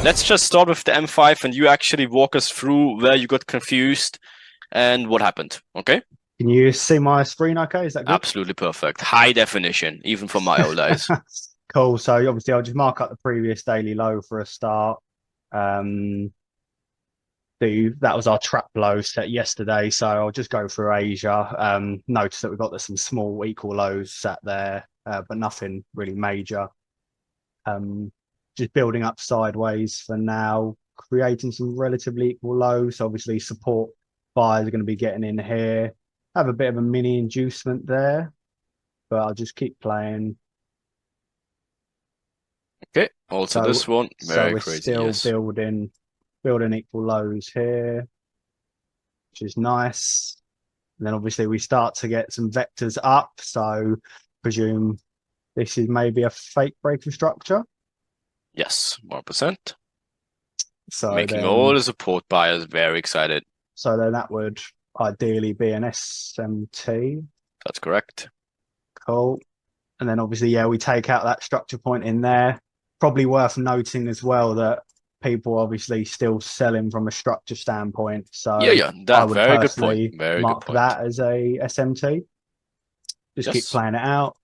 let's just start with the M5 and you actually walk us through where you got confused and what happened, okay? Can you see my screen okay? Is that good? Absolutely perfect. High definition, even for my old eyes. Cool. So obviously I'll just mark up the previous daily low for a start. Um, that was our trap low set yesterday. So I'll just go through Asia. Notice that we've got some small equal lows sat there, but nothing really major. Just building up sideways for now, creating some relatively equal lows. Obviously support buyers are going to be getting in here. Have a bit of a mini inducement there, but I'll just keep playing. Okay, also this one, So very we're crazy, still yes. building equal lows here, which is nice. And then obviously we start to get some vectors up. So presume this is maybe a fake breaker structure. Yes, 1%. So Making all then, the support buyers very excited. so then that would ideally be an SMT. That's correct. Cool. And then obviously, yeah, we take out that structure point in there. Probably worth noting as well that people obviously still selling from a structure standpoint. So Yeah, I that would very good point. personally Very good mark point. that as a SMT. Just keep Yes. playing it out.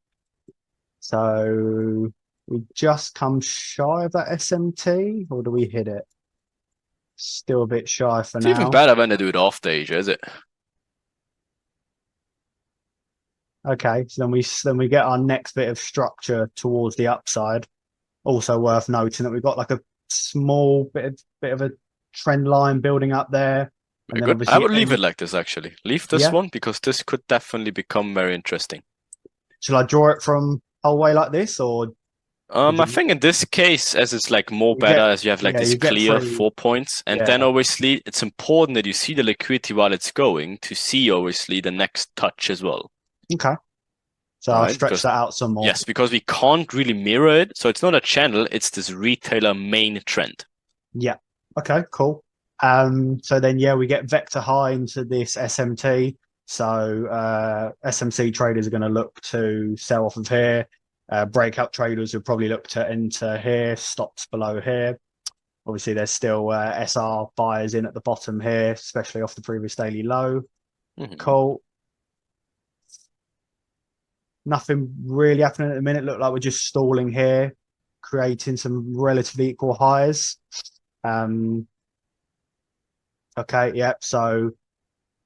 So we just come shy of that SMT, or do we hit it? Still a bit shy for It's even now. better when they do it off the Asia, is it? Okay, so then we get our next bit of structure towards the upside. Also worth noting that we've got like a small bit of a trend line building up there, and Very then good. I obviously would leave it any. like this, actually. Leave this Yeah, one because this could definitely become very interesting. shall I draw it from whole way like this, or would I you? think in this case, as it's like more You better, get, as you have like yeah, this you get clear through. 4 points, and then Yeah, obviously it's important that you see the liquidity while it's going to see obviously the next touch as well, okay. So I'll right? stretch Because that out some more. yes, because we can't really mirror it, so it's not a channel, it's this retailer main trend. Yeah. Okay. Cool. So then, yeah, we get vector high into this SMT. So SMC traders are going to look to sell off of here. Breakout traders will probably look to enter here. Stops below here. Obviously, there's still SR buyers in at the bottom here, especially off the previous daily low. Mhm. Cool. Nothing really happening at the minute. Look like we're just stalling here, creating some relatively equal highs. Um, okay, yep. So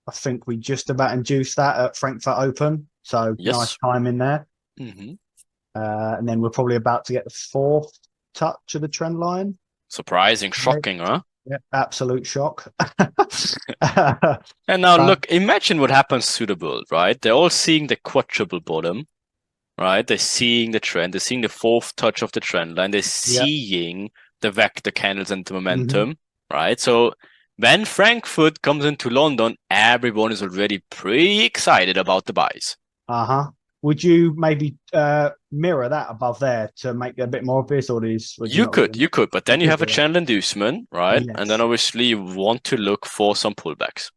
I think we just about induced that at Frankfurt Open. So nice Yes. time in there. Hmm. And then we're probably about to get the fourth touch of the trend line. Surprising, Right. shocking, huh? Yeah, absolute shock. And now So, look, imagine what happens to the world, right? They're all seeing the quadruple bottom, right? They're seeing the trend, they're seeing the fourth touch of the trend line, they're yeah. seeing the vector candles and the Hmm. momentum, right? So when Frankfurt comes into London, everyone is already pretty excited about the buys. Uh-huh. Would you maybe mirror that above there to make it a bit more obvious, or would you not really? You could, but You then you could have a do that. channel inducement, right? And then Yes. obviously you want to look for some pullbacks.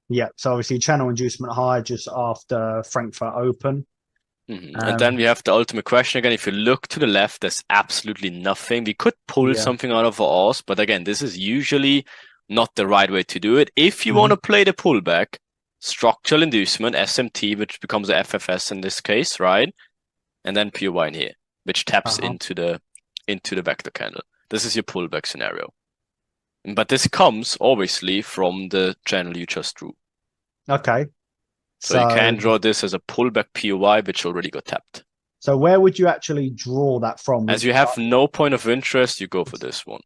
Yeah. So obviously channel inducement high just after Frankfurt Open. And then Um, we have the ultimate question again. If you look to the left, there's absolutely nothing. We could pull yeah. something out of our Oz, but again, this is usually not the right way to do it. If you want Hmm. to play the pullback, structural inducement, SMT, which becomes a FFS in this case, right? And then POY in here, which taps Uh-huh. into the vector candle. This is your pullback scenario. But this comes obviously from the channel you just drew. Okay. So you So can draw this as a pullback POY, which already got tapped. so where would you actually draw that from? Would As you you have no point of interest, you go for this one.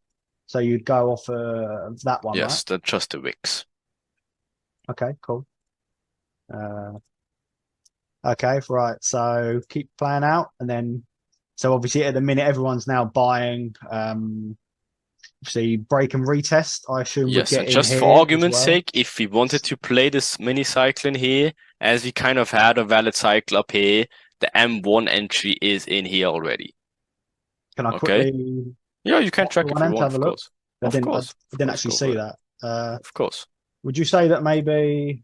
so you'd go off that one, right? Yes, that's just the wicks. Okay, cool. Uh, okay, right. So keep playing out, and then so obviously at the minute everyone's now buying. See, break and retest. I assume would Yes, get and in just for here as argument's well. sake, if we wanted to play this mini cycle in here, as we kind of had a valid cycle up here, the M1 entry is in here already. Can I Okay? quickly Yeah, you can pop the track if one you in to want, have a of look? course. I didn't. I Of didn't course, actually go for see it. that. Of course. Would you say that maybe?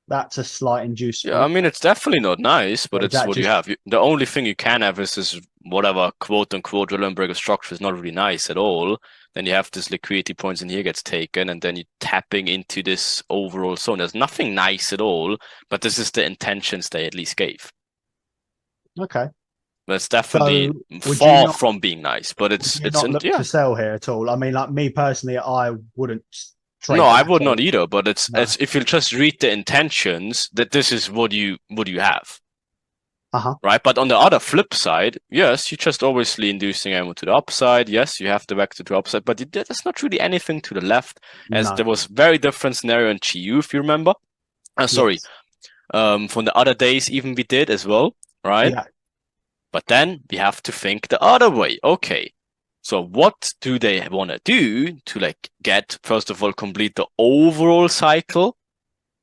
That's a slight Yeah, I inducement. mean, it's definitely not nice, but Or is it's that what you just have. The only thing you can have is this whatever quote unquote drill and breaker structure is not really nice at all. Then you have this liquidity points in here gets taken, and then you're tapping into this overall zone. There's nothing nice at all, but this is the intentions they at least gave. okay? But it's definitely So would you far not from being nice, but would you it's not look yeah. to sell here at all? I mean, like me personally, I wouldn't No, trade I that at would not all. either, but No. it's if you just read the intentions that this is what you have. Uh-huh. Right? But on the other flip side, yes, you're just obviously inducing ammo to the upside. Yes, you have the vector to the upside, but there's not really anything to the left, as No. there was very different scenario in GU, if you remember. Sorry, Yes. from the other days even we did as well, right? Yeah. But then we have to think the other way. Okay, so what do they want to do to like get, first of all, complete the overall cycle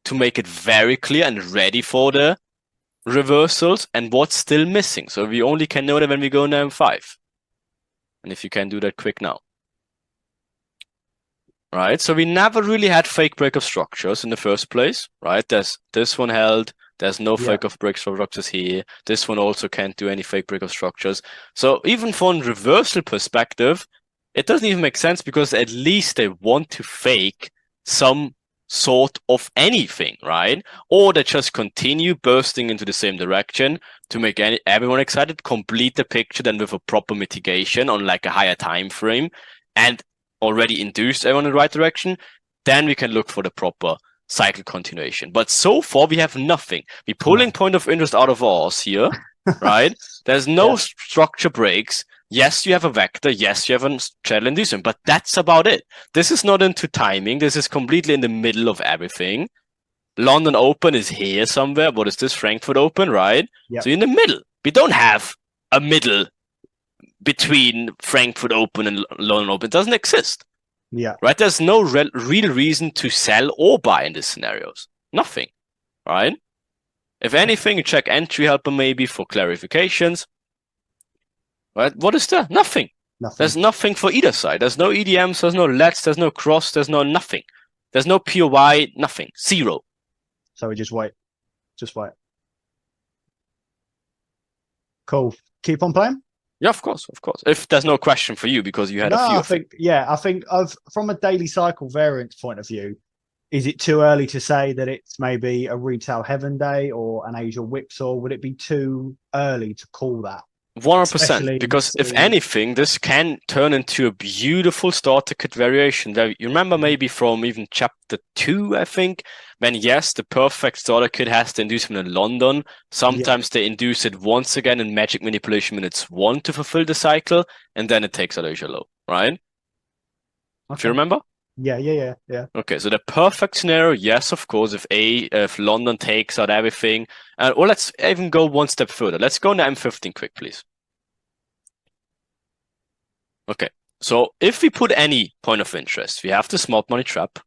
to make it very clear and ready for the reversals, and what's still missing. So we only can know that when we go into M5. And if you can do that quick now. Right? So we never really had fake break of structures in the first place, right? There's this one held. There's no Yeah. fake of break structures here. This one also can't do any fake break of structures. So even from a reversal perspective, it doesn't even make sense because at least they want to fake some sort of anything, right? Or they just continue bursting into the same direction to make everyone excited, complete the picture then with a proper mitigation on like a higher time frame, and already induced everyone in the right direction. Then we can look for the proper cycle continuation. But so far we have nothing. We're pulling No. point of interest out of ours here, right? There's no Yeah. structure breaks. Yes, you have a vector. Yes, you have a channel inducement, but that's about it. This is not into timing. This is completely in the middle of everything. London Open is here somewhere. What is this? Frankfurt Open, right? Yep. So in the middle. We don't have a middle between Frankfurt Open and London Open. It doesn't exist, Yeah. right? There's no real reason to sell or buy in these scenarios. Nothing, right? If anything, you check entry helper maybe for clarifications. Right? What is there? Nothing. There's Nothing. nothing for either side. There's no EDMs, there's no LEDs, there's no cross, there's no nothing. There's no POI, nothing. Zero. So we just wait. Just wait. Cool. Keep on playing? Yeah, of course, of course. If there's no question for you because you had No, a few I of it. think I think of from a daily cycle variance point of view, is it too early to say that it's maybe a retail heaven day or an Asia whipsaw? Would it be too early to call that? 100%. Especially Because if seeing, anything, this can turn into a beautiful starter kit variation. You remember maybe from even chapter 2, I think, when yes, the perfect starter kit has the inducement in London. Sometimes they induce it once again in Magic Manipulation Minutes 1 to fulfill the cycle, and then it takes out Asia Low, right? okay. Do you remember? Yeah. Okay, so the perfect scenario, yes, of course, if London takes out everything, or let's even go one step further. Let's go into M15 quick, please. Okay, so if we put any point of interest, we have the smart money trap.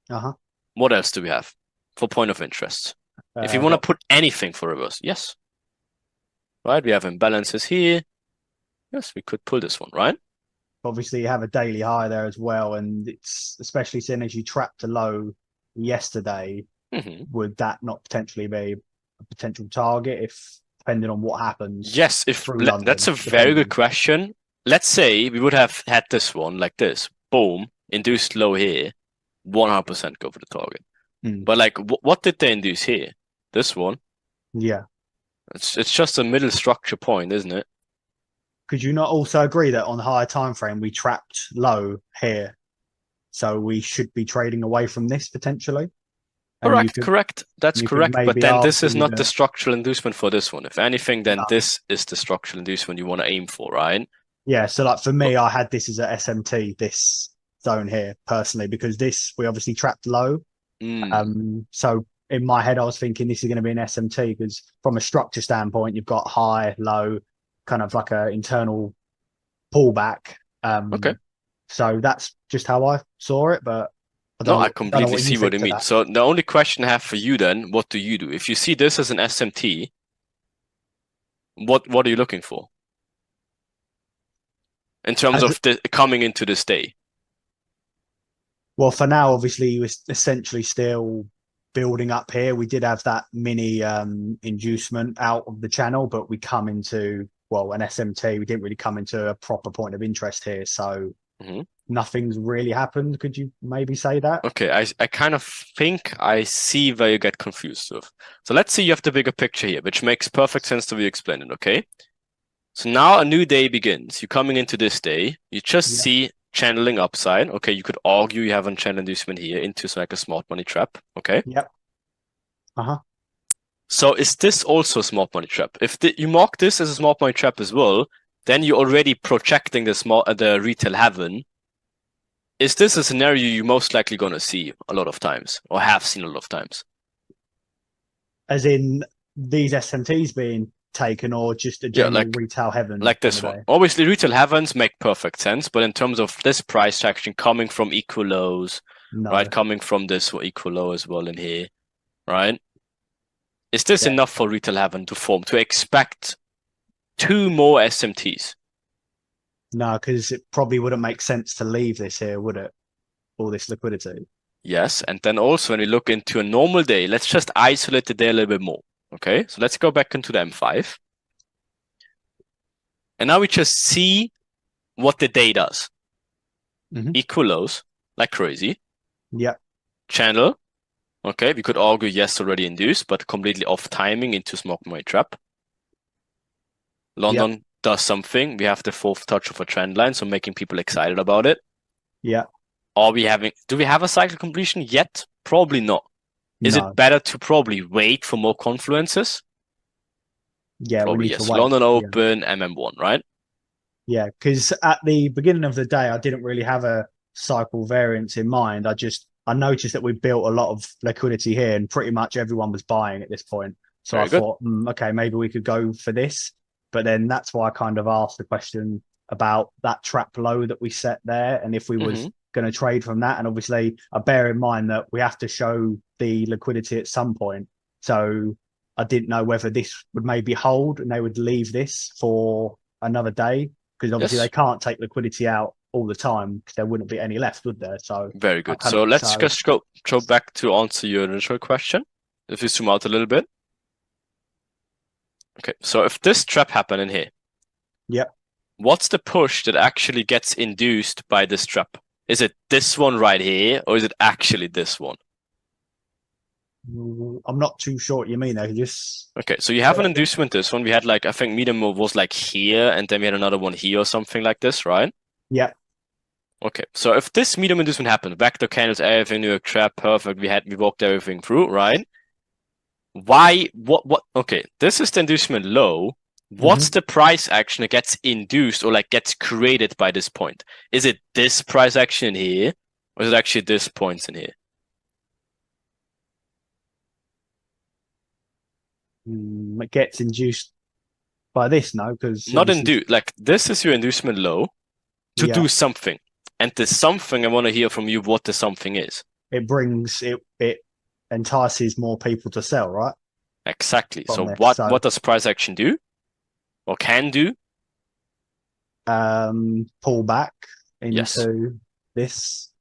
Uh-huh. What else do we have for point of interest? If you want to put anything for reverse, yes. Right, we have imbalances here. Yes, we could pull this one, right? Obviously, you have a daily high there as well, and it's especially seeing as you trapped a low yesterday. Would that not potentially be a potential target if depending on what happens? Yes, London, that's a very good question. Let's say we would have had this one like this, boom, induced low here, 100% go for the target. But like, what did they induce here? This one. Yeah. It's just a middle structure point, isn't it? Could you not also agree that on the higher time frame we trapped low here, so we should be trading away from this potentially? Correct. That's correct. But then this is not the structural inducement for this one. If anything, then this is the structural inducement you want to aim for, right? Yeah. So like for me, I had this as a SMT, this zone here personally, because this we obviously trapped low. So in my head, I was thinking this is going to be an SMT because from a structure standpoint, you've got high, low, kind of like a internal pullback. Okay. So that's just how I saw it, but I completely see what you mean. That. So the only question I have for you then, what do you do? If you see this as an SMT, what are you looking for? In terms of coming into this day? Well, for now, obviously, you essentially still building up here. We did have that mini inducement out of the channel, but we come into, well, an SMT. We didn't really come into a proper point of interest here. So nothing's really happened. Could you maybe say that? Okay, I kind of think I see where you get confused with. So let's see you have the bigger picture here, which makes perfect sense the way you explain it, okay? So now a new day begins. You're coming into this day. You just see channeling upside. Okay, you could argue you have a channel inducement here into like a smart money trap. Okay. Yep. So is this also a smart money trap? If you mark this as a smart money trap as well, then you're already projecting the retail heaven. Is this a scenario you're most likely going to see a lot of times or have seen a lot of times? As in these SMTs being taken, or just a general retail heaven? Like this one. Obviously, retail heavens make perfect sense, but in terms of this price action coming from equal lows, right? Coming from this equal low as well in here, right? Is this enough for retail heaven to form, to expect 2 more SMTs? No, because it probably wouldn't make sense to leave this here, would it? All this liquidity. Yes, and then also when we look into a normal day, let's just isolate the day a little bit more. Okay, so let's go back into the M5. And now we just see what the day does. Equal lows, like crazy. Yeah. Channel. Okay, we could argue yes, already induced, but completely off timing into smart money trap. London does something. We have the 4th touch of a trend line, so making people excited about it. Yeah. Do we have a cycle completion yet? Probably not. Is it better to probably wait for more confluences? Yeah, probably yes. London Open, MM1, right? Yeah, because at the beginning of the day, I didn't really have a cycle variance in mind. I noticed that we built a lot of liquidity here, and pretty much everyone was buying at this point. So I thought, okay, maybe we could go for this. But then that's why I kind of asked the question about that trap low that we set there, and if we was going to trade from that. And obviously, I bear in mind that we have to show the liquidity at some point. So I didn't know whether this would maybe hold and they would leave this for another day, because obviously they can't take liquidity out all the time because there wouldn't be any left, would there? So very good. So let's just go back to answer your initial question. If you zoom out a little bit. Okay, so if this trap happened in here, what's the push that actually gets induced by this trap? Is it this one right here, or is it actually this one? I'm not too sure what you mean there. Okay, so you have an inducement. This one we had I think medium was like here, and then we had another one here or something like this, right? Yeah. Okay, so if this medium inducement happened, vector candles, everything, New York trap, perfect. We walked everything through, right? Why? What? Okay, this is the inducement low. What's the price action that gets induced or gets created by this point? Is it this price action in here, or is it actually this point in here? It gets induced by this, no? Because not induced. This is your inducement low to do something, and the something I want to hear from you what the something is. It entices more people to sell, right? Exactly. So what does price action do? Or can do? Pull back into this.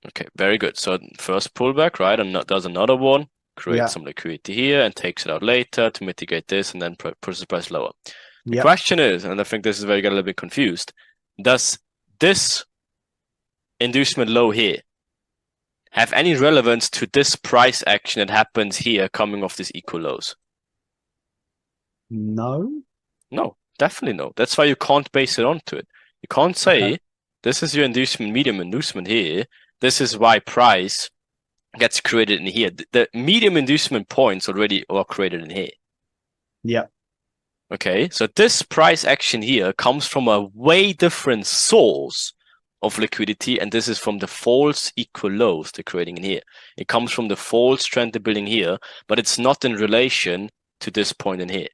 Okay, very good. So first pullback, right? And does another one, create some liquidity here and takes it out later to mitigate this, and then pushes the price lower. The question is, and I think this is where you get a little bit confused, does this inducement low here have any relevance to this price action that happens here coming off these equal lows? No, definitely no. That's why you can't base it onto it. You can't say this is your medium inducement here. This is why price gets created in here. The medium inducement points already are created in here. Yeah. Okay, so this price action here comes from a way different source of liquidity, and this is from the false equal lows they're creating in here. It comes from the false trend they're building here, but it's not in relation to this point in here.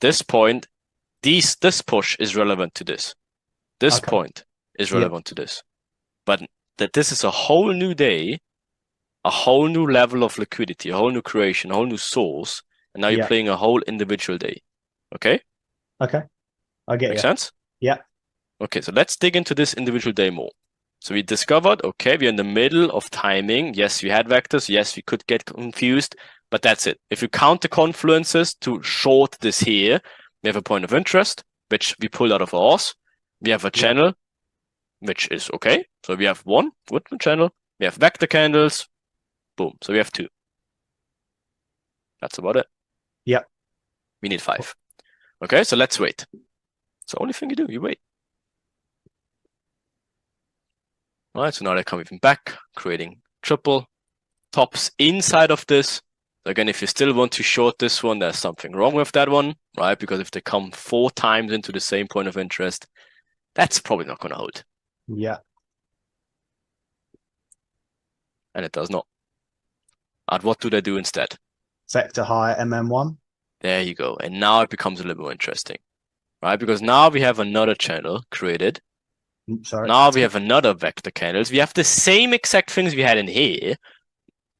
This point, this push is relevant to this. This point is relevant to this. But that this is a whole new day, a whole new level of liquidity, a whole new creation, a whole new source, and now you're playing a whole individual day. Okay? Okay. I get it. Make sense? Yeah. Okay, so let's dig into this individual day more. So we discovered, okay, we're in the middle of timing. Yes, we had vectors. Yes, we could get confused, but that's it. If you count the confluences to short this here, we have a point of interest, which we pulled out of ours. We have a channel, which is okay. So we have one Woodman channel. We have vector candles. Boom. So we have 2. That's about it. Yep. We need 5. Okay, so let's wait. It's the only thing you do. You wait. All right, so now they're coming back, creating triple tops inside of this. So again, if you still want to short this one, there's something wrong with that one, right? Because if they come 4 times into the same point of interest, that's probably not going to hold. Yeah. And it does not. And what do they do instead? Vector high MM1. There you go. And now it becomes a little more interesting, right? Because now we have another channel created. Sorry. Now we have another vector candles. We have the same exact things we had in here.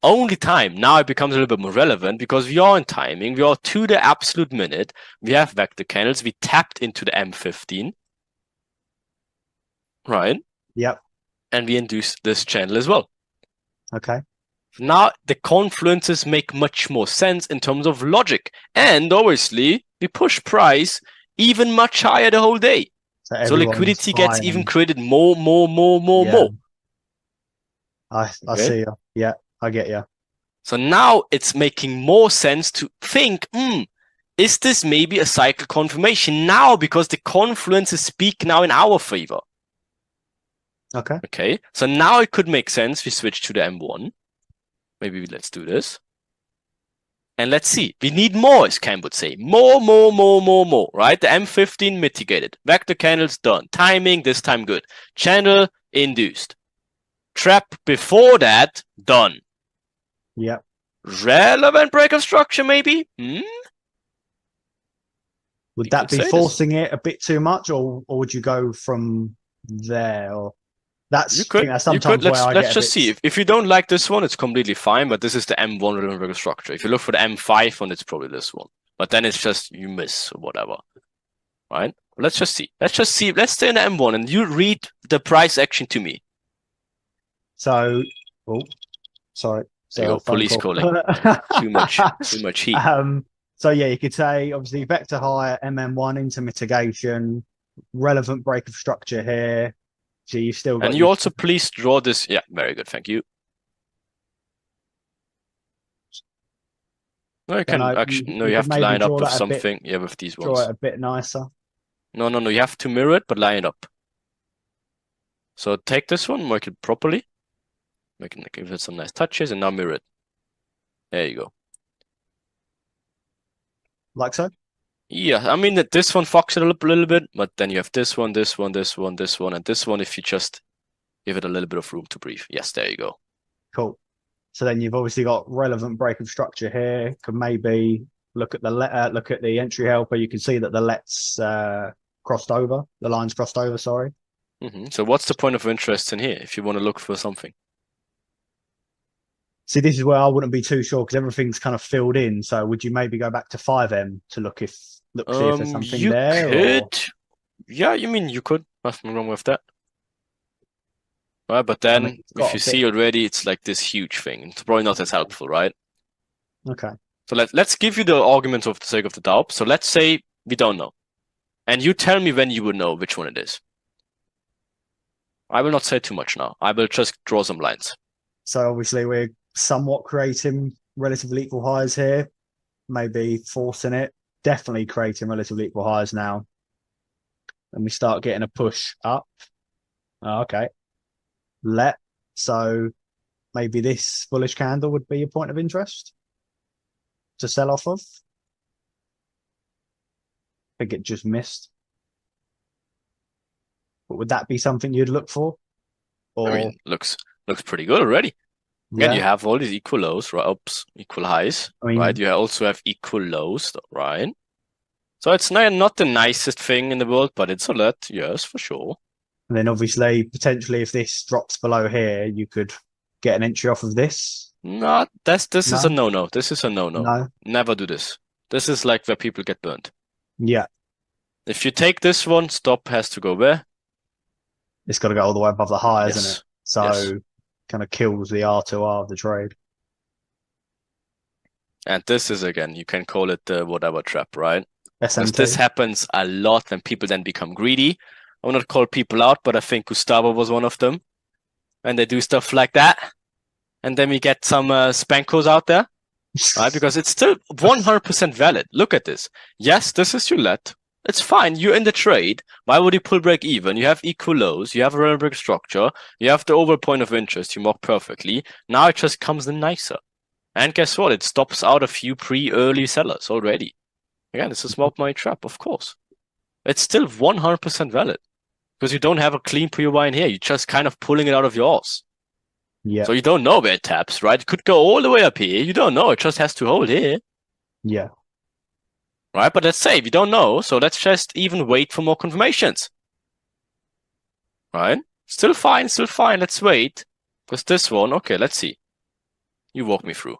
Only time. Now it becomes a little bit more relevant because we are in timing. We are to the absolute minute. We have vector candles. We tapped into the M15. Right? Yep. And we induced this channel as well. Okay. Now the confluences make much more sense in terms of logic. And obviously, we push price even much higher the whole day. So liquidity gets even created more. I see you. Yeah, I get you. So now it's making more sense to think, is this maybe a cycle confirmation now because the confluences speak now in our favor? Okay. Okay, so now it could make sense. We switch to the M1. Maybe let's do this. And let's see. We need more, as Cam would say. More, right? The M15 mitigated. Vector candles done. Timing, this time good. Channel induced. Trap before that, done. Yep. Relevant break of structure, maybe? Would that be forcing it a bit too much, or would you go from there? Or that's you could. Sometimes let's just see. If you don't like this one, it's completely fine. But this is the M1 relevant break of structure. If you look for the M5 one, it's probably this one. But then it's just you miss or whatever, right? Let's just see. Let's stay in the M1 and you read the price action to me. So, sorry. There you go, police calling. too much heat. So yeah, you could say obviously vector higher, MM1 into mitigation, relevant break of structure here. So you've still got. And you also please draw this. Yeah, very good, thank you. No, you can actually. No, you have to line it up with something. Yeah, with these ones. Draw it a bit nicer. No. You have to mirror it, but line it up. So take this one, mark it properly. Give it some nice touches, and now mirror it. There you go. Like so? Yeah, I mean this one fucks it up a little bit, but then you have this one, and this one, and this one if you just give it a little bit of room to breathe. Yes, there you go. Cool. So then you've obviously got relevant break of structure here. Could maybe look at the entry helper. You can see that the lets crossed over. The lines crossed over. Sorry. So what's the point of interest in here if you want to look for something? See, this is where I wouldn't be too sure because everything's kind of filled in. So would you maybe go back to 5M to see if there's something there? You could. Yeah, you mean you could. Nothing wrong with that. Right, but then if you see already, it's like this huge thing. It's probably not as helpful, right? Okay. So let's give you the argument of the sake of the doubt. So let's say we don't know. And you tell me when you would know which one it is. I will not say too much now. I will just draw some lines. So obviously we're somewhat creating relatively equal highs here. Maybe forcing it. Definitely creating relatively equal highs now. And we start getting a push up. Oh, okay. So maybe this bullish candle would be a point of interest to sell off of. I think it just missed. But would that be something you'd look for? Or I mean, looks pretty good already. Again, you have all these equal lows, right? Oops, equal highs, right? You also have equal lows, right? So it's not the nicest thing in the world, but it's a lot, yes, for sure. And then obviously, potentially, if this drops below here, you could get an entry off of this. No, this is a no-no. This is a no-no. No. Never do this. This is like where people get burnt. Yeah. If you take this one, stop has to go where? it's got to go all the way above the high, isn't it? Yes. Yes. So kind of kills the R2R of the trade. And this is, again, you can call it the whatever trap, right? Because this SMT. happens a lot when people then become greedy. I will not call people out, but I think Gustavo was one of them. And they do stuff like that. And then we get some spankos out there, right? Because it's still 100% valid. Look at this. Yes, this is your let. It's fine. You're in the trade. Why would you pull break even? You have equal lows. You have a random break structure. You have the over point of interest. You mock perfectly. Now it just comes in nicer. And guess what? It stops out a few pre-early sellers already. Again, it's a small money trap, of course. It's still 100% valid because you don't have a clean POI in here. You're just kind of pulling it out of yours. Yeah. So you don't know where it taps, right? It could go all the way up here. You don't know. It just has to hold here. Yeah. Right? But let's say we don't know. So let's just even wait for more confirmations. Right? Still fine. Still fine. Let's wait. Because this one, okay, let's see. You walk me through.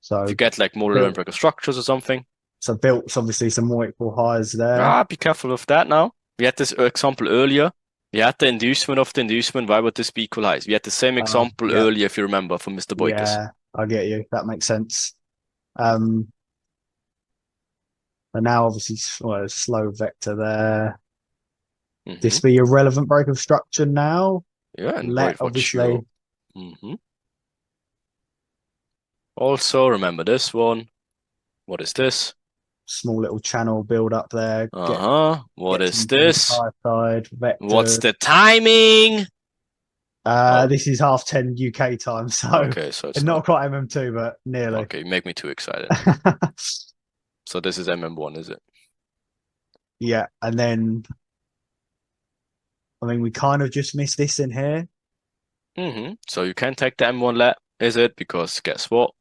So if you get like more random breaker structures or something. So built obviously some more equal highs there. Be careful of that now. We had this example earlier. We had the inducement of the inducement. Why would this be equal highs? We had the same example earlier, if you remember, from Mr. Boykes. Yeah, I get you. That makes sense. And now obviously slow vector there. This be a relevant break of structure now. Yeah, and let obviously. Also, remember this one. What is this? Small little channel build up there. What is this? High side, vector. What's the timing? This is 10:30 UK time, so okay, so it's not quite MM2, but nearly. Okay, you make me too excited. So this is MM1, is it? Yeah, and then I mean we kind of just missed this in here. So you can take the M1 let, is it? Because guess what?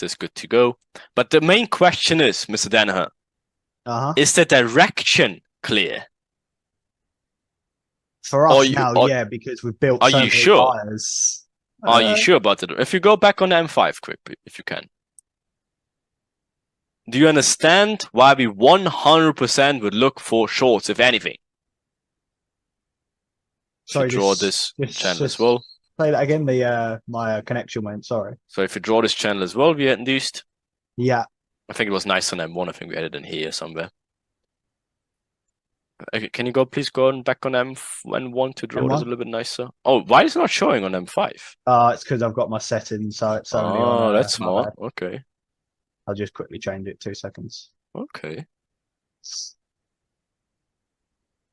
This good to go. But the main question is, Mr. Danaher, is the direction clear? For us yeah, because we've built so many sure? buyers. Are you sure about it? If you go back on the M5 quickly, if you can. Do you understand why we 100% would look for shorts, if anything? Sorry, draw this channel as well. Say that again. My connection went. Sorry. So if you draw this channel as well, we had induced. Yeah. I think it was nice on M1. I think we had it in here somewhere. Can you please go back on M1 to draw this a little bit nicer? Oh, why is it not showing on M5? It's because I've got my settings, so it's only on. That's smart. Okay. I'll just quickly change it. 2 seconds. Okay.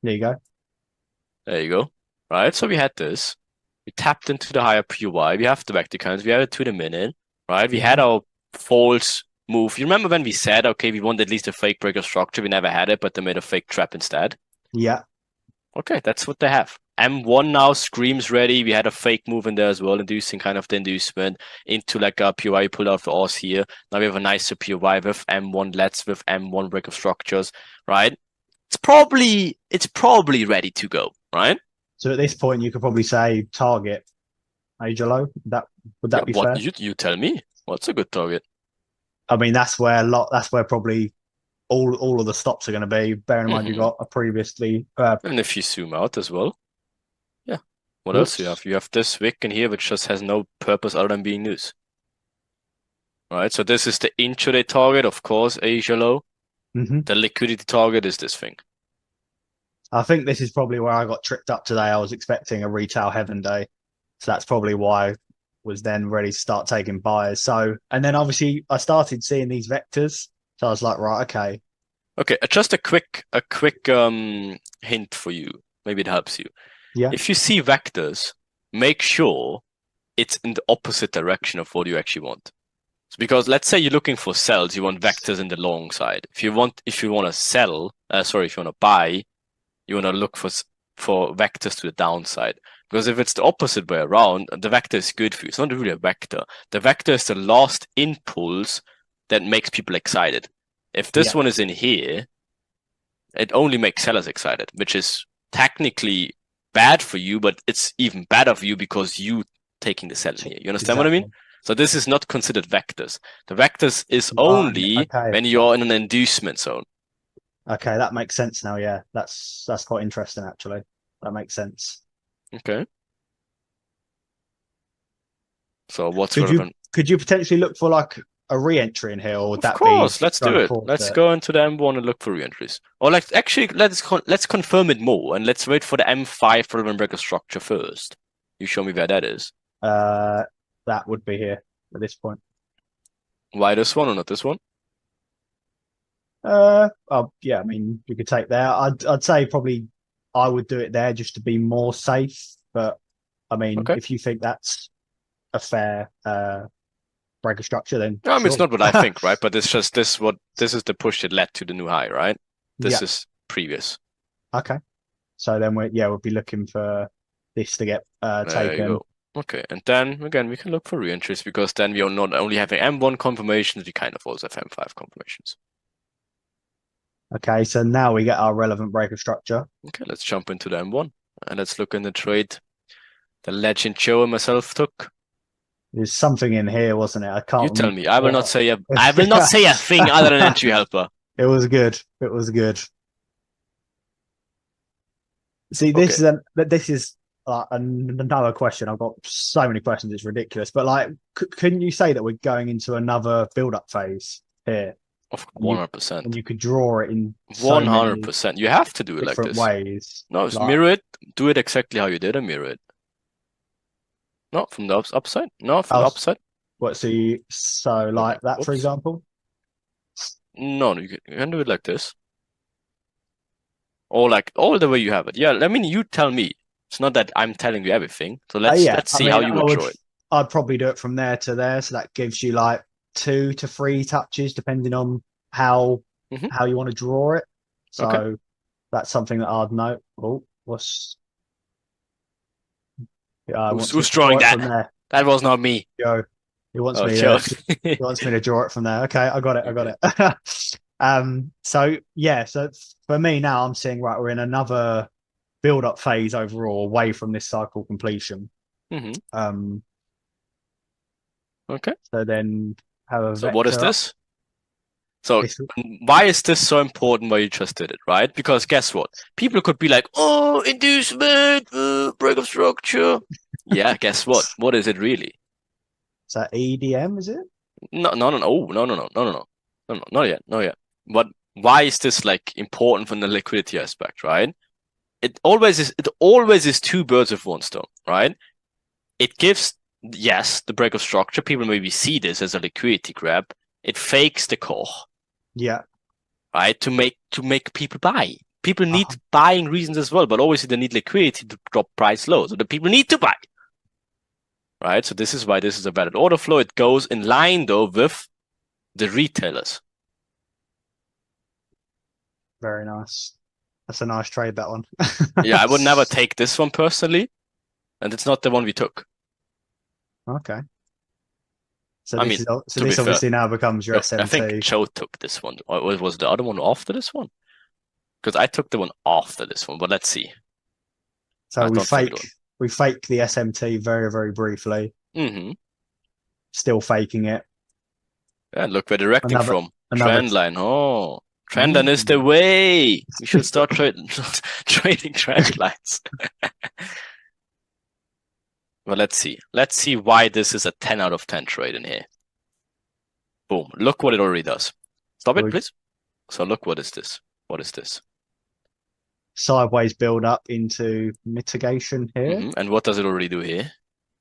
There you go. There you go. Right. So we had this. We tapped into the higher POI. We have the vector counts. We had it to the minute. Right. We had our false move. You remember when we said, okay, we want at least a fake breaker structure. We never had it, but they made a fake trap instead. Yeah. Okay, that's what they have. M1 now screams ready. We had a fake move in there as well, inducing kind of the inducement into like a POI pulled out for us here. Now we have a nicer POI with M1 lets with M1 breaker structures, right? It's probably ready to go, right? So at this point, you could probably say target major low. Would that be fair? You tell me. What's a good target? I mean, that's where probably all of the stops are going to be. Bearing in mind you got a previously. And if you zoom out as well, yeah. What else do you have? You have this wick in here, which just has no purpose other than being news. All right. So this is the intraday target, of course, Asia low. The liquidity target is this thing. I think this is probably where I got tricked up today. I was expecting a retail heaven day, so that's probably why I was then ready to start taking buyers. So, and then obviously I started seeing these vectors, so I was like, right, okay. Okay, just a quick hint for you. Maybe it helps you. Yeah. If you see vectors, make sure it's in the opposite direction of what you actually want. So because let's say you're looking for sells, you want vectors in the long side. If you want to sell, if you want to buy, you want to look for vectors to the downside. Because if it's the opposite way around, the vector is good for you. It's not really a vector. The vector is the last impulse that makes people excited. If this one is in here, it only makes sellers excited, which is technically bad for you, but it's even better for you because you taking the sell in here. You understand what I mean? So this is not considered vectors. The vectors is only when you're in an inducement zone. Okay, that makes sense now. Yeah, that's quite interesting actually. That makes sense. Okay. So what's Could you relevant? could you potentially look for like a re-entry in here, or would Of that be course, let's trying do to it. force Let's it? go into the M1 and look for re-entries. Or like actually let's confirm it more and let's wait for the M5 relevant breaker structure first. You show me where that is. Uh, that would be here at this point. Why this one or not this one? Oh, yeah, I mean, you could take there. I'd say probably I would do it there just to be more safe. But I mean, Okay. if you think that's a fair breaker structure, then I mean, it's sure. not what I think, right? But it's just this is the push that led to the new high, right? This Yeah. is previous. Okay. So then we'll be looking for this to get There you taken. go. Okay, and then again we can look for re-entries because then we are not only having M1 confirmations, we kind of also have M5 confirmations. Okay, so now we get our relevant breaker structure. Okay, let's jump into the M1 and let's look in the trade the legend Joe and myself took. There's something in here, wasn't it? I You can't tell remember me. I will not what. say I will not say a thing other than entry helper. It was good. It was good. See, Okay. this is another question. I've got so many questions. It's ridiculous. But like, couldn't you say that we're going into another build-up phase here, Of and you 100%. could draw it in so many 100%. You have to do it like different this. ways? No, just Like, mirror it. Do it exactly how you did and mirror it. No, from the upside. No, from the else, upside. what? So like that, for Oops. example. No, no, you can do it like this. Or like all the way you have it. Yeah, I mean you tell me. It's not that I'm telling you everything. So Yeah, let's I see how mean, you would draw it. I'd probably do it from there to there, so that gives you like 2 to 3 touches, depending on how Hmm. how you want to draw it. Okay. So that's something that I'd note. Oh, what's wants me Who's to draw drawing it from that? there. That was not me. Joe, he wants Oh, me Joe. to he wants me to draw it from there. Okay, I got it. I got Okay. it. So yeah, so for me now, I'm seeing right, we're in another build-up phase overall, away from this cycle completion. Hmm. Um, Okay. so then have a So what is vector up. this? So This why is this so important why you just did it, right? Because guess what? People could be like, oh, inducement, break of structure. Yeah, guess what? What is it really? is that EDM? Is it? No, no, no, no, oh, no, no, no, no, no, no, no, no, not yet, not yet. But why is this like important from the liquidity aspect, right? It always is two birds with one stone, right? It gives, yes, the break of structure. People maybe see this as a liquidity grab. It fakes the core, Yeah. right? To make people buy. People need Uh-huh. buying reasons as well, but obviously they need liquidity to drop price low. So the people need to buy, right? So this is why this is a valid order flow. It goes in line though with the retailers. Very nice. That's a nice trade, that one. Yeah, I would never take this one personally, and it's not the one we took. Okay. So I mean, to be this fair, obviously now becomes your I think SMT. Joe took this one. Or was the other one after this one? Because I took the one after this one, but let's see. So Don't tell me the we fake the SMT very, very briefly. one. Mm-hmm. Still faking it. Yeah, look where they're directing Another from. another Trend line. Oh, trend line is the Ooh. way. We should start trading trend lines. Well, let's see. Let's see why this is a 10 out of 10 trade in here. Boom. Look what it already does. Stop it, please. So look, what is this? What is this? Sideways build up into mitigation here. Mm-hmm. And what does it already do here?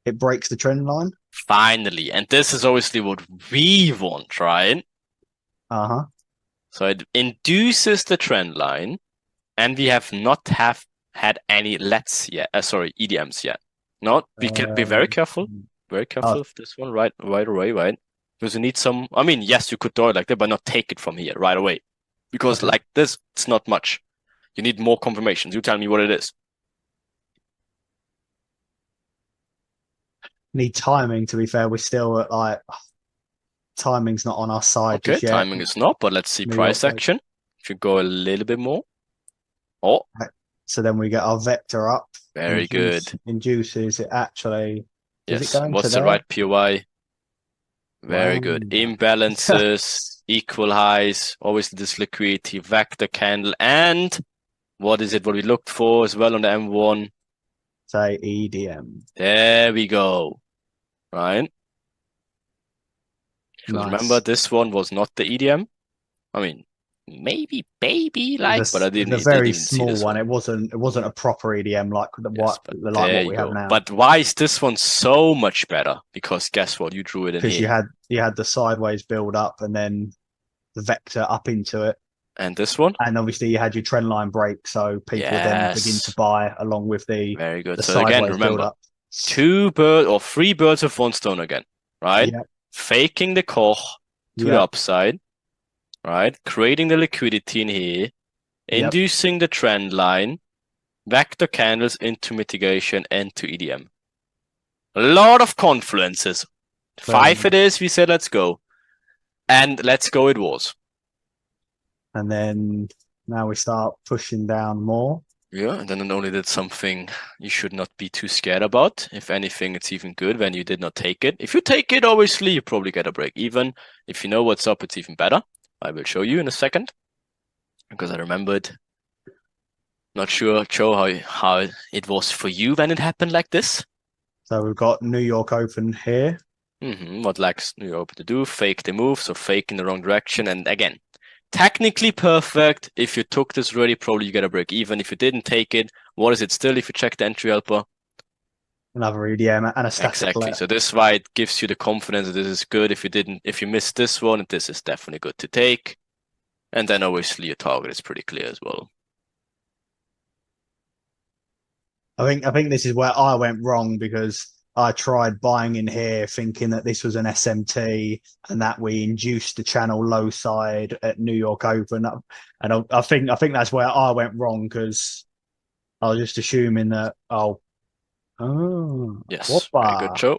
It breaks the trend line. Finally. And this is obviously what we want, right? Uh-huh. So it induces the trend line, and we have not had any EDMs yet. No, be very careful. Very careful of this one right away, right? Because you need some. I mean, yes, you could draw it like that, but not take it from here right away. Because Okay. like this, it's not much. You need more confirmations. You tell me what it is. Need timing, to be fair. We're still at like timing's not on our side Okay, just yet. timing is not, but let's see New York price Fed. action. If you go a little bit more. Oh, So then we get our vector up. very good. Induces it actually. Is it Yes. going to What's the there? right POI? Very good. Wow. Imbalances. equal highs, obviously this liquidity, vector candle, and what is it? What we looked for as well on the M1? Say EDM. There we go. Right? Because remember, Nice. this one was not the EDM. I mean, maybe baby like, but I It was a didn't very even see small this one. one. It wasn't a proper EDM like Yes, but like there what you we have go. now. But why is this one so much better? Because guess what? You drew it in Because here. you had the sideways build up and then the vector up into it. And this one? And obviously you had your trend line break, so people then begin to Yes. buy along with the Very good. So again, sideways build remember, up. 3 birds with one stone again, right? Yep, Faking the Koch to the yep, upside, right? Creating the liquidity in here, yep. inducing the trend line, vector candles into mitigation and to EDM. A lot of confluences. Very 5 it nice. is, we said let's go. And let's go it was. And then now we start pushing down more. Yeah, and then it only did something you should not be too scared about. If anything, it's even good when you did not take it. If you take it, obviously, you probably get a break even. If you know what's up, it's even better. I will show you in a second because I remembered. Not sure, Joe, how it was for you when it happened like this. So we've got New York Open here. What likes New York to do? Fake the move, so fake in the wrong direction. And again, technically perfect. If you took this already, probably you get a break even. If you didn't take it, what is it still if you check the entry helper? Another EDM and a static Exactly. let. So this is why it gives you the confidence that this is good. If you missed this one, this is definitely good to take. And then obviously your target is pretty clear as well. I think this is where I went wrong because I tried buying in here thinking that this was an SMT and that we induced the channel low side at New York Open. And I think that's where I went wrong because I was just assuming that Yes, very good, whoppa. Joe.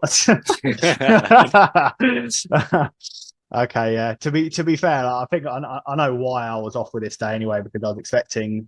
Okay, yeah. To be fair, I think I know why I was off with this day anyway because I was expecting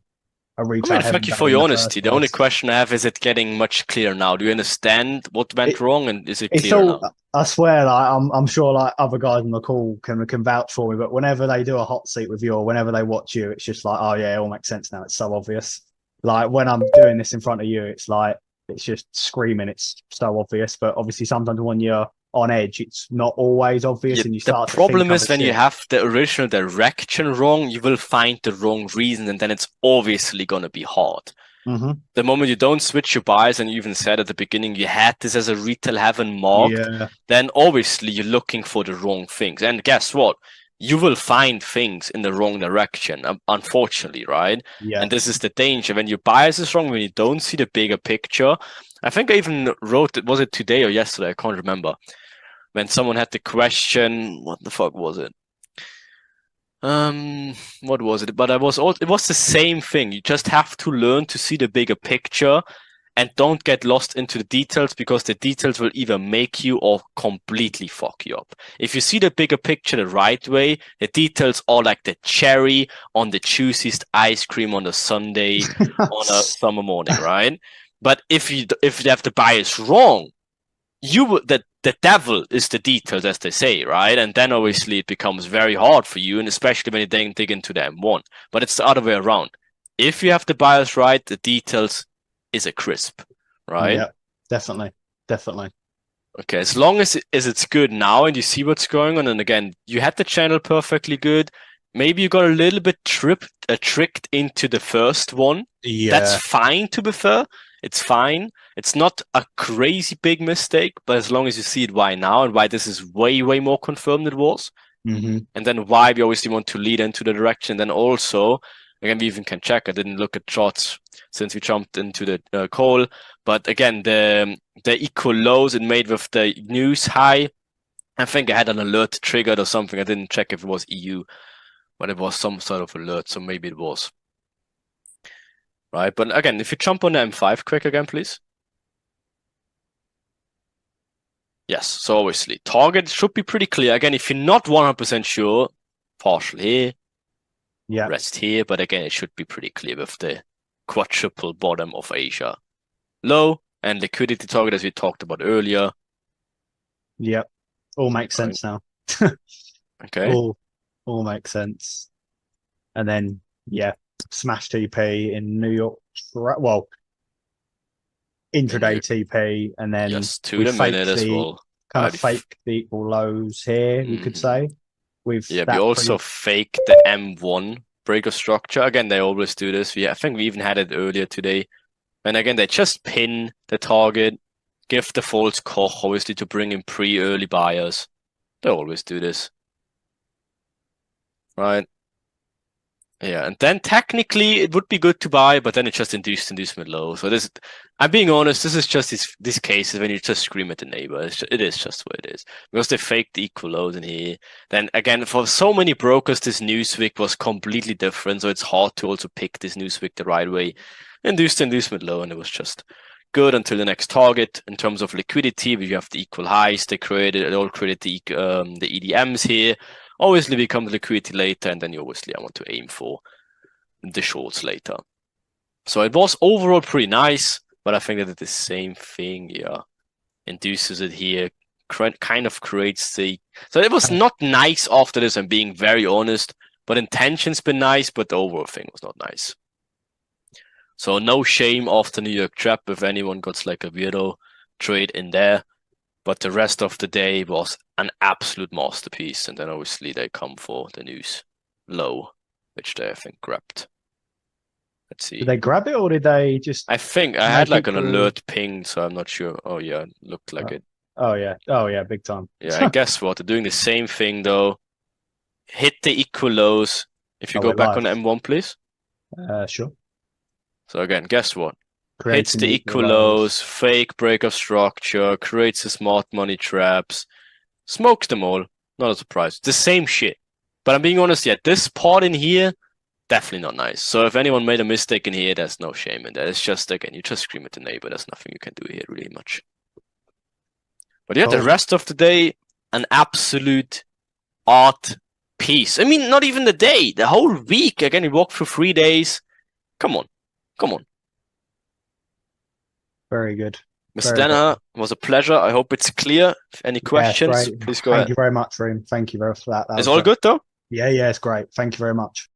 a I retail mean, heaven thank you day for in your the honesty. first The only place. question I have is it getting much clearer now? Do you understand what went It, wrong and is it it's clear all now? I swear, like I'm sure like other guys on the call can vouch for me, but whenever they do a hot seat with you or whenever they watch you, it's just like, oh yeah, it all makes sense now. It's so obvious. Like when I'm doing this in front of you, it's like it's just screaming, it's so obvious. But obviously sometimes when you're on edge, it's not always obvious Yeah, and you the start to think problem other is when you shit. have the original direction wrong, you will find the wrong reason, and then it's obviously gonna be hard. Mm-hmm. The moment you don't switch your bias, and you even said at the beginning you had this as a retail heaven marked, Yeah, then obviously you're looking for the wrong things. And guess what? You will find things in the wrong direction, unfortunately, right? yeah. And this is the danger. When your bias is wrong, when you don't see the bigger picture. I think I even wrote it, was it today or yesterday? I can't remember. When someone had the question, what the fuck was it? What was it? But it was the same thing. You just have to learn to see the bigger picture and don't get lost into the details because the details will either make you or completely fuck you up. If you see the bigger picture the right way, the details are like the cherry on the juiciest ice cream on a Sunday on a summer morning, right? But if you have the bias wrong, the devil is the details, as they say, right? And then obviously it becomes very hard for you, and especially when you then dig into the M1. But it's the other way around. If you have the bias right, the details is a crisp, right? Yeah, definitely, definitely. Okay, as long as it's good now and you see what's going on, and again, you had the channel perfectly good. Maybe you got a little bit tricked into the first one. That's Yeah. fine, to be fair. It's fine. It's not a crazy big mistake, but as long as you see it why now and why this is way, way more confirmed than it was, Mm-hmm. and then why we obviously want to lead into the direction. Then also, again, we even can check. I didn't look at charts since we jumped into the call, but again, the equal lows it made with the news high. I think I had an alert triggered or something. I didn't check if it was EU, but it was some sort of alert, so maybe it was. Right, but again, if you jump on the M5 quick again, please. Yes, so obviously, target should be pretty clear. Again, if you're not 100% sure, partial here, Yeah. rest here, but again, it should be pretty clear with the quadruple bottom of Asia. Low and liquidity target, as we talked about earlier. Yep. All makes sense now. Okay. All all makes sense. And then, yeah, smash TP in New York. Well, intraday TP, and then Yes, to we the fake minute as the well. kind of fake the equal lows here, we could say. With Yeah, we that also fake the M1 breaker structure. Again, they always do this. I think we even had it earlier today. And again, they just pin the target, give the false Koch, obviously, to bring in pre-early buyers. They always do this. Right? Yeah, and then technically it would be good to buy, but then it just inducement low. So this, I'm being honest, this is just these cases when you just scream at the neighbor. It is just what it is. Because they faked the equal lows in here. Then again, for so many brokers, this Newsweek was completely different. So it's hard to also pick this Newsweek the right way. Inducement low, and it was just good until the next target. In terms of liquidity, we have the equal highs. They all created the EDMs here. Obviously become the liquidity later, and then I want to aim for the shorts later. So it was overall pretty nice, but I think that the same thing, induces it here, kind of creates the. So it was not nice after this. I'm being very honest, but intention's been nice, but the overall thing was not nice. So no shame after New York Trap if anyone got like a weirdo trade in there. But the rest of the day was an absolute masterpiece. And then obviously they come for the news low, which they, I think, grabbed. Let's see. Did they grab it or did they just... I think I had like an alert ping, so I'm not sure. Oh, yeah, it looked like it. Oh, yeah, big time. Yeah, and guess what? They're doing the same thing, though. Hit the equal lows. If you go back on M1, please. Sure. So again, guess what? Hits the equal lows, fake break of structure, creates the smart money traps, smokes them all. Not a surprise. The same shit. But I'm being honest, this part in here, definitely not nice. So if anyone made a mistake in here, there's no shame in that. It's just, again, you just scream at the neighbor. There's nothing you can do here really much. But yeah, the rest of the day, an absolute art piece. I mean, not even the day, the whole week. Again, we walked through 3 days. Come on. Very good. Mr. Danaher, it was a pleasure. I hope it's clear. If any questions, please go ahead. Thank you very much, Reem. Thank you very much for that. It's all good, though? Yeah, it's great. Thank you very much.